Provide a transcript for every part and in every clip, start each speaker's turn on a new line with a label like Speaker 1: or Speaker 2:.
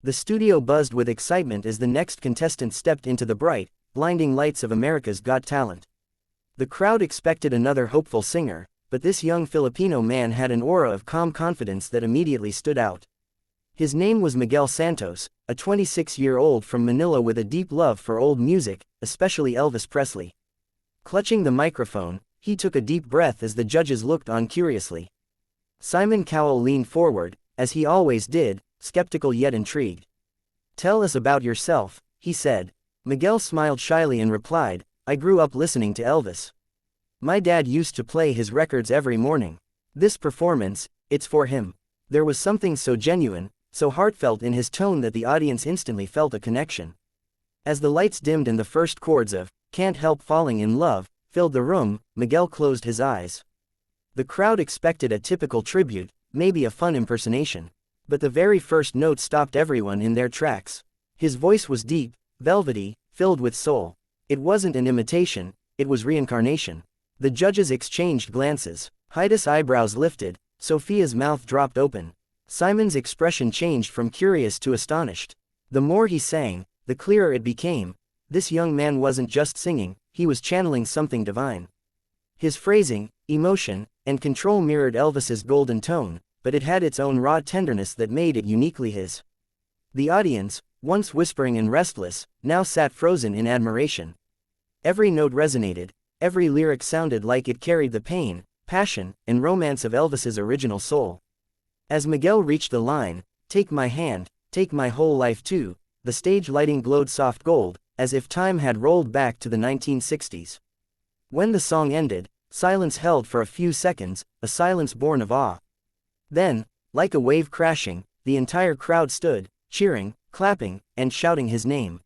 Speaker 1: The studio buzzed with excitement as the next contestant stepped into the bright, blinding lights of America's Got Talent. The crowd expected another hopeful singer, but this young Filipino man had an aura of calm confidence that immediately stood out. His name was Miguel Santos, a 26-year-old from Manila with a deep love for old music, especially Elvis Presley. Clutching the microphone, he took a deep breath as the judges looked on curiously. Simon Cowell leaned forward, as he always did, skeptical yet intrigued. "Tell us about yourself," he said. Miguel smiled shyly and replied, "I grew up listening to Elvis. My dad used to play his records every morning. This performance, it's for him." There was something so genuine, so heartfelt in his tone that the audience instantly felt a connection. As the lights dimmed and the first chords of "Can't Help Falling in Love" filled the room, Miguel closed his eyes. The crowd expected a typical tribute, maybe a fun impersonation. But the very first note stopped everyone in their tracks. His voice was deep, velvety, filled with soul. It wasn't an imitation, it was reincarnation. The judges exchanged glances. Heidi's eyebrows lifted, Sophia's mouth dropped open. Simon's expression changed from curious to astonished. The more he sang, the clearer it became. This young man wasn't just singing, he was channeling something divine. His phrasing, emotion, and control mirrored Elvis's golden tone, but it had its own raw tenderness that made it uniquely his. The audience, once whispering and restless, now sat frozen in admiration. Every note resonated, every lyric sounded like it carried the pain, passion, and romance of Elvis's original soul. As Miguel reached the line, "Take my hand, take my whole life too," the stage lighting glowed soft gold, as if time had rolled back to the 1960s. When the song ended, silence held for a few seconds, a silence born of awe. Then, like a wave crashing, the entire crowd stood, cheering, clapping, and shouting his name.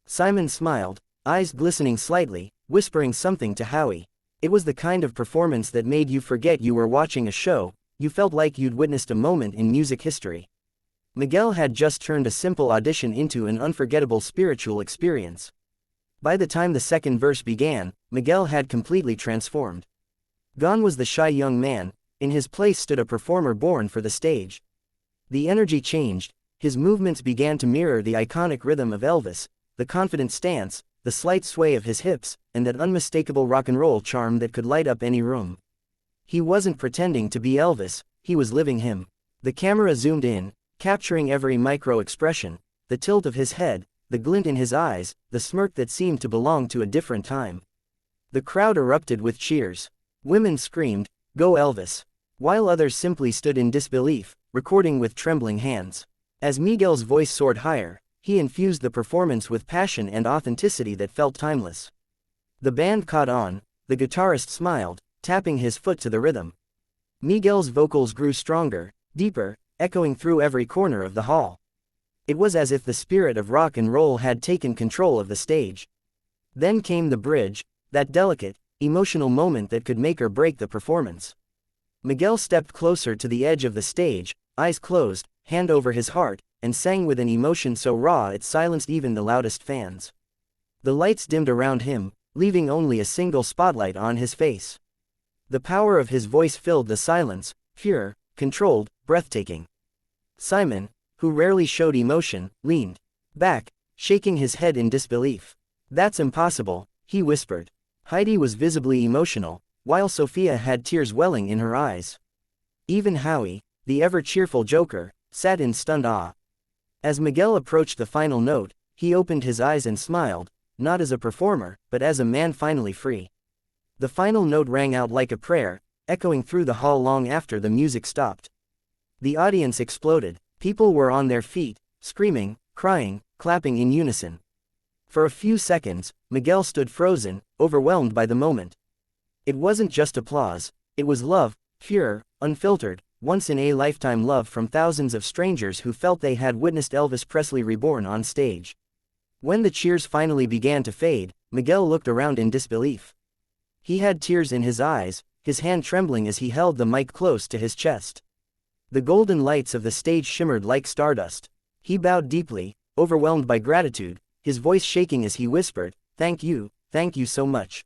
Speaker 1: Simon smiled, eyes glistening slightly, whispering something to Howie. It was the kind of performance that made you forget you were watching a show, you felt like you'd witnessed a moment in music history. Miguel had just turned a simple audition into an unforgettable spiritual experience. By the time the second verse began, Miguel had completely transformed. Gone was the shy young man, in his place stood a performer born for the stage. The energy changed, his movements began to mirror the iconic rhythm of Elvis, the confident stance, the slight sway of his hips, and that unmistakable rock and roll charm that could light up any room. He wasn't pretending to be Elvis, he was living him. The camera zoomed in, capturing every micro-expression, the tilt of his head, the glint in his eyes, the smirk that seemed to belong to a different time. The crowd erupted with cheers. Women screamed, "Go Elvis!" while others simply stood in disbelief, recording with trembling hands. As Miguel's voice soared higher, he infused the performance with passion and authenticity that felt timeless. The band caught on, the guitarist smiled, tapping his foot to the rhythm. Miguel's vocals grew stronger, deeper, echoing through every corner of the hall. It was as if the spirit of rock and roll had taken control of the stage. Then came the bridge, that delicate, emotional moment that could make or break the performance. Miguel stepped closer to the edge of the stage, eyes closed, hand over his heart, and sang with an emotion so raw it silenced even the loudest fans. The lights dimmed around him, leaving only a single spotlight on his face. The power of his voice filled the silence, pure, controlled, breathtaking. Simon, who rarely showed emotion, leaned back, shaking his head in disbelief. "That's impossible," he whispered. Heidi was visibly emotional, while Sophia had tears welling in her eyes. Even Howie, the ever-cheerful joker, sat in stunned awe. As Miguel approached the final note, he opened his eyes and smiled, not as a performer, but as a man finally free. The final note rang out like a prayer, echoing through the hall long after the music stopped. The audience exploded. People were on their feet, screaming, crying, clapping in unison. For a few seconds, Miguel stood frozen, overwhelmed by the moment. It wasn't just applause, it was love, pure, unfiltered, once-in-a-lifetime love from thousands of strangers who felt they had witnessed Elvis Presley reborn on stage. When the cheers finally began to fade, Miguel looked around in disbelief. He had tears in his eyes, his hand trembling as he held the mic close to his chest. The golden lights of the stage shimmered like stardust. He bowed deeply, overwhelmed by gratitude, his voice shaking as he whispered, thank you so much."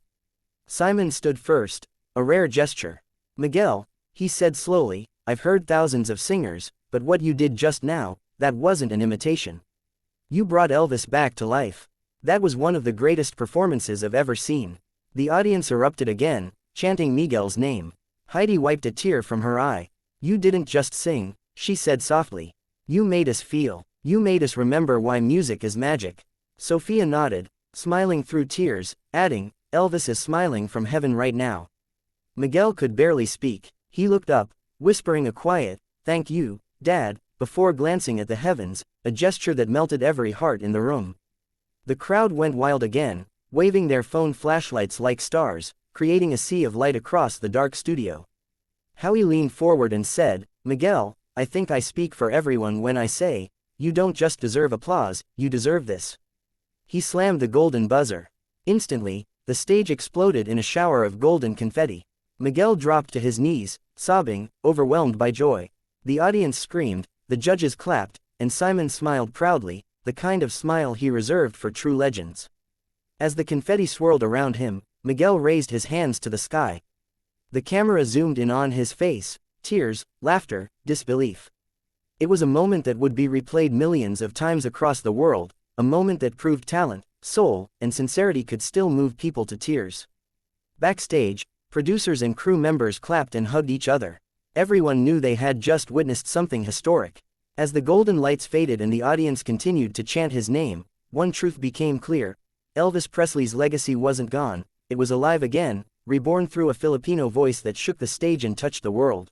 Speaker 1: Simon stood first, a rare gesture. "Miguel," he said slowly, "I've heard thousands of singers, but what you did just now, that wasn't an imitation. You brought Elvis back to life. That was one of the greatest performances I've ever seen." The audience erupted again, chanting Miguel's name. Heidi wiped a tear from her eye. "You didn't just sing," she said softly. "You made us feel. You made us remember why music is magic." Sophia nodded, smiling through tears, adding, "Elvis is smiling from heaven right now." Miguel could barely speak. He looked up, whispering a quiet, "Thank you, Dad," before glancing at the heavens, a gesture that melted every heart in the room. The crowd went wild again, waving their phone flashlights like stars, creating a sea of light across the dark studio. Howie leaned forward and said, "Miguel, I think I speak for everyone when I say, you don't just deserve applause, you deserve this." He slammed the golden buzzer. Instantly, the stage exploded in a shower of golden confetti. Miguel dropped to his knees, sobbing, overwhelmed by joy. The audience screamed, the judges clapped, and Simon smiled proudly, the kind of smile he reserved for true legends. As the confetti swirled around him, Miguel raised his hands to the sky. The camera zoomed in on his face, tears, laughter, disbelief. It was a moment that would be replayed millions of times across the world, a moment that proved talent, soul, and sincerity could still move people to tears. Backstage, producers and crew members clapped and hugged each other. Everyone knew they had just witnessed something historic. As the golden lights faded and the audience continued to chant his name, one truth became clear: Elvis Presley's legacy wasn't gone, it was alive again, reborn through a Filipino voice that shook the stage and touched the world.